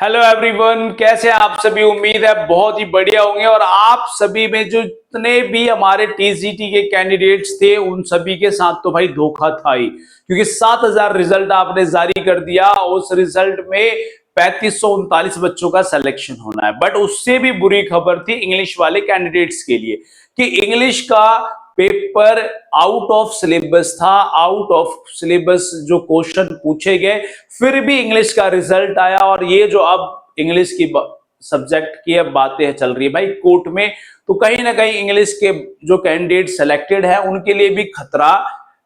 Hello everyone, कैसे हैं आप सभी। उम्मीद है बहुत ही बढ़िया होंगे। और आप सभी में जो जितने भी हमारे टीजीटी के कैंडिडेट्स थे उन सभी के साथ तो भाई धोखा था ही, क्योंकि 7,000 रिजल्ट आपने जारी कर दिया। उस रिजल्ट में 3539 बच्चों का सिलेक्शन होना है। बट उससे भी बुरी खबर थी इंग्लिश वाले कैंडिडेट्स के लिए कि इंग्लिश का पेपर आउट ऑफ सिलेबस था। आउट ऑफ सिलेबस जो क्वेश्चन पूछे गए, फिर भी इंग्लिश का रिजल्ट आया। और ये जो अब इंग्लिश की सब्जेक्ट की अब बातें चल रही है भाई कोर्ट में, तो कहीं ना कहीं इंग्लिश के जो कैंडिडेट सेलेक्टेड है उनके लिए भी खतरा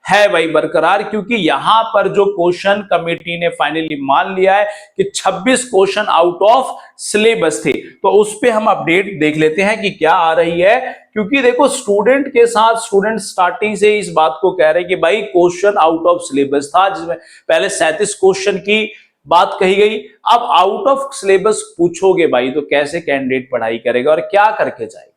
है भाई बरकरार। क्योंकि यहां पर जो क्वेश्चन कमेटी ने फाइनली मान लिया है कि 26 क्वेश्चन आउट ऑफ सिलेबस थे, तो उस पे हम अपडेट देख लेते हैं कि क्या आ रही है। क्योंकि देखो स्टूडेंट के साथ स्टूडेंट स्टार्टिंग से इस बात को कह रहे हैं कि भाई क्वेश्चन आउट ऑफ सिलेबस था, जिसमें पहले 37 क्वेश्चन की बात कही गई। अब आउट ऑफ सिलेबस पूछोगे भाई तो कैसे कैंडिडेट पढ़ाई करेगा और क्या करके जाएगा।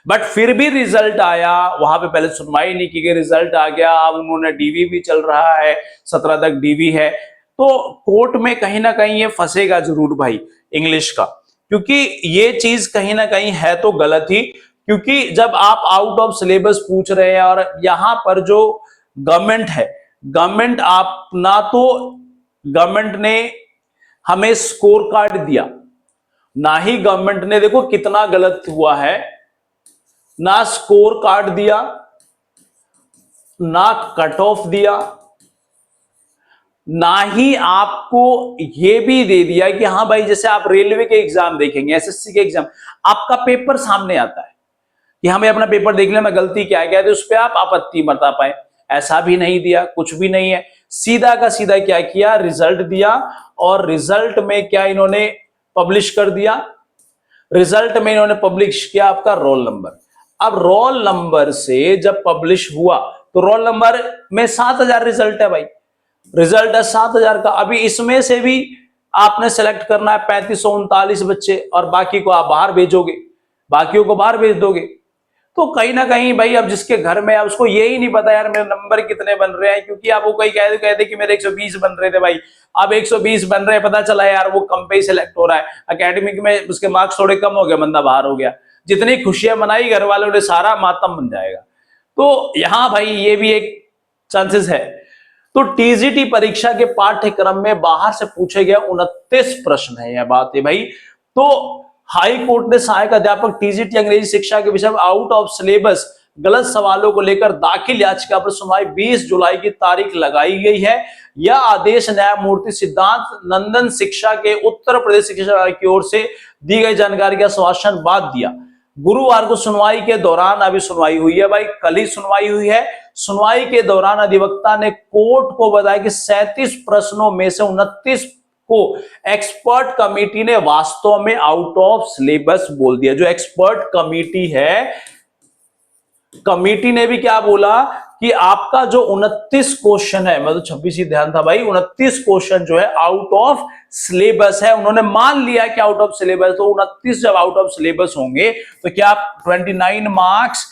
बट फिर भी रिजल्ट आया, वहां पे पहले सुनवाई नहीं की गई, रिजल्ट आ गया। अब उन्होंने डीवी भी चल रहा है, 17 तक डीवी है। तो कोर्ट में कहीं ना कहीं ये फंसेगा जरूर भाई इंग्लिश का, क्योंकि ये चीज कहीं ना कहीं है तो गलत ही। क्योंकि जब आप आउट ऑफ सिलेबस पूछ रहे हैं और यहां पर जो गवर्नमेंट है, गवर्नमेंट आप ना तो गवर्नमेंट ने हमें स्कोर कार्ड दिया, ना ही गवर्नमेंट ने, देखो कितना गलत हुआ है, ना स्कोर कार्ड दिया, ना कट ऑफ दिया, ना ही आपको यह भी दे दिया कि हाँ भाई जैसे आप रेलवे के एग्जाम देखेंगे, एसएससी के एग्जाम, आपका पेपर सामने आता है कि हमें अपना पेपर देख लेना गलती क्या है तो उस पर आप आपत्ति बता पाए। ऐसा भी नहीं दिया, कुछ भी नहीं है। सीधा का सीधा क्या किया, रिजल्ट दिया। और रिजल्ट में क्या इन्होंने पब्लिश कर दिया, रिजल्ट में इन्होंने पब्लिश किया आपका रोल नंबर। अब रोल नंबर से जब पब्लिश हुआ तो रोल नंबर में 7,000 रिजल्ट है भाई, रिजल्ट है 7,000 का। अभी इसमें से भी आपने सेलेक्ट करना है 3539 बच्चे और बाकी को आप बाहर भेजोगे, बाकियों को बाहर भेज दोगे। तो कहीं ना कहीं भाई अब जिसके घर में है उसको यही नहीं पता यार मेरे नंबर कितने बन रहे हैं, क्योंकि आपको कोई कहते कि मेरे 120 बन रहे थे भाई, अब 120 बन रहे हैं, पता चला यार वो कम पे ही सिलेक्ट हो रहा है, एकेडमिक में उसके मार्क्स थोड़े कम हो गए, बंदा बाहर हो गया। जितनी खुशियां मनाई घर वालों ने, सारा मातम बन जाएगा। तो यहां भाई ये भी एक चांसेस है। तो टीजीटी परीक्षा के पाठ्यक्रम में बाहर से पूछे गए 29 प्रश्न है, यह बात है भाई। तो हाई कोर्ट ने सहायक अध्यापक टीजीटी अंग्रेजी शिक्षा के विषय में आउट ऑफ सिलेबस गलत सवालों को लेकर दाखिल याचिका पर सुनवाई 20 जुलाई की तारीख लगाई गई है। यह आदेश न्यायमूर्ति सिद्धांत नंदन शिक्षा के उत्तर प्रदेश शिक्षा की ओर से दी गई जानकारी का आश्वासन बाद दिया। गुरुवार को सुनवाई के दौरान, अभी सुनवाई हुई है भाई, कल ही सुनवाई हुई है। सुनवाई के दौरान अधिवक्ता ने कोर्ट को बताया कि 37 प्रश्नों में से 29 को एक्सपर्ट कमेटी ने वास्तव में आउट ऑफ सिलेबस बोल दिया। जो एक्सपर्ट कमेटी है, कमेटी ने भी क्या बोला कि आपका जो 29 क्वेश्चन है, मैं तो 26 ही ध्यान था भाई, 29 क्वेश्चन जो है आउट ऑफ सिलेबस है। उन्होंने मान लिया कि आउट ऑफ सिलेबस, तो 29 जब आउट ऑफ सिलेबस होंगे तो क्या 29 मार्क्स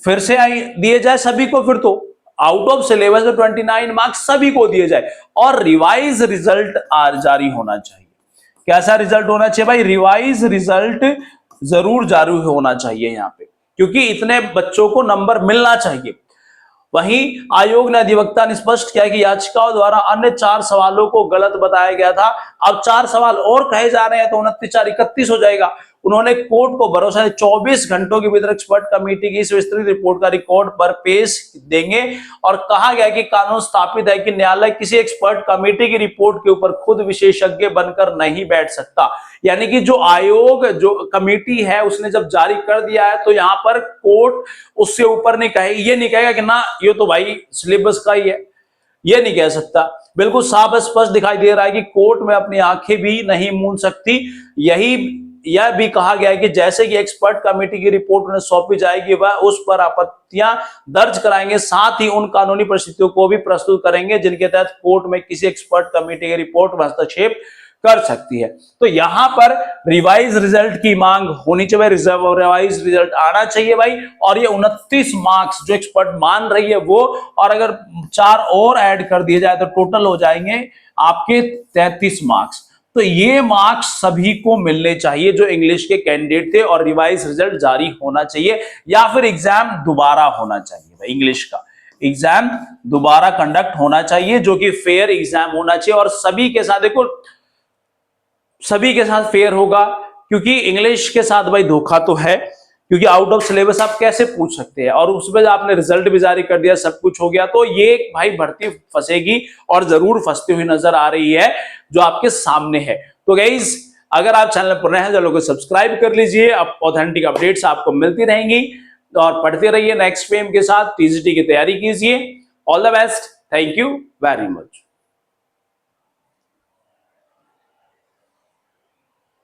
फिर से दिए जाए सभी को, फिर तो आउट ऑफ सिलेबस में 29 मार्क्स सभी को दिए जाए। और रिवाइज रिजल्ट जारी होना चाहिए। कैसा रिजल्ट होना चाहिए भाई, रिवाइज रिजल्ट जरूर जारी होना चाहिए यहां पे, क्योंकि इतने बच्चों को नंबर मिलना चाहिए। वहीं आयोग ने अधिवक्ता ने स्पष्ट किया कि याचिकाओं द्वारा अन्य 4 सवालों को गलत बताया गया था। अब 4 सवाल और कहे जा रहे हैं तो 29 4 31 हो जाएगा। उन्होंने कोर्ट को भरोसा है 24 घंटों के भीतर एक्सपर्ट कमेटी की इस विस्तृत रिपोर्ट का रिकॉर्ड पर पेश देंगे। और कहा गया कि कानून स्थापित है कि न्यायालय किसी एक्सपर्ट कमेटी की रिपोर्ट के ऊपर खुद विशेषज्ञ बनकर नहीं बैठ सकता। यानी कि जो आयोग, जो कमेटी है, उसने जब जारी कर दिया है तो यहां पर कोर्ट उससे ऊपर नहीं कहे, ये नहीं कहेगा कि ना ये तो भाई सिलेबस का ही है, ये नहीं कह सकता। बिल्कुल साफ स्पष्ट दिखाई दे रहा है कि कोर्ट में अपनी आंखें भी नहीं मूंद सकती। यह भी कहा गया है कि जैसे कि एक्सपर्ट कमेटी की रिपोर्ट उन्हें सौंपी जाएगी, वह उस पर आपत्तियां दर्ज कराएंगे, साथ ही उन कानूनी परिस्थितियों को भी प्रस्तुत करेंगे जिनके तहत कोर्ट में किसी एक्सपर्ट कमेटी की रिपोर्ट में हस्तक्षेप कर सकती है। तो यहां पर रिवाइज रिजल्ट की मांग होनी चाहिए, रिवाइज रिजल्ट आना चाहिए भाई। और ये 29 मार्क्स जो एक्सपर्ट मान रही है वो, और अगर 4 और ऐड कर दिए जाए तो टोटल हो जाएंगे आपके 33 मार्क्स। तो ये मार्क्स सभी को मिलने चाहिए जो इंग्लिश के कैंडिडेट थे, और रिवाइज रिजल्ट जारी होना चाहिए, या फिर एग्जाम दोबारा होना चाहिए भाई। इंग्लिश का एग्जाम दोबारा कंडक्ट होना चाहिए, जो कि फेयर एग्जाम होना चाहिए, और सभी के साथ देखो, सभी के साथ फेयर होगा, क्योंकि इंग्लिश के साथ भाई धोखा तो है, क्योंकि आउट ऑफ सिलेबस आप कैसे पूछ सकते हैं, और उसमें आपने रिजल्ट भी जारी कर दिया, सब कुछ हो गया, तो ये भाई भर्ती फंसेगी, और जरूर फंसती हुई नजर आ रही है जो आपके सामने है। तो गाइस, अगर आप चैनल पर नए हैं, चैनल को सब्सक्राइब कर लीजिए, अब ऑथेंटिक अपडेट्स आपको मिलती रहेंगी, और पढ़ते रहिए नेक्स्ट फेम के साथ, टीजीटी की तैयारी कीजिए। All the best, thank you very much.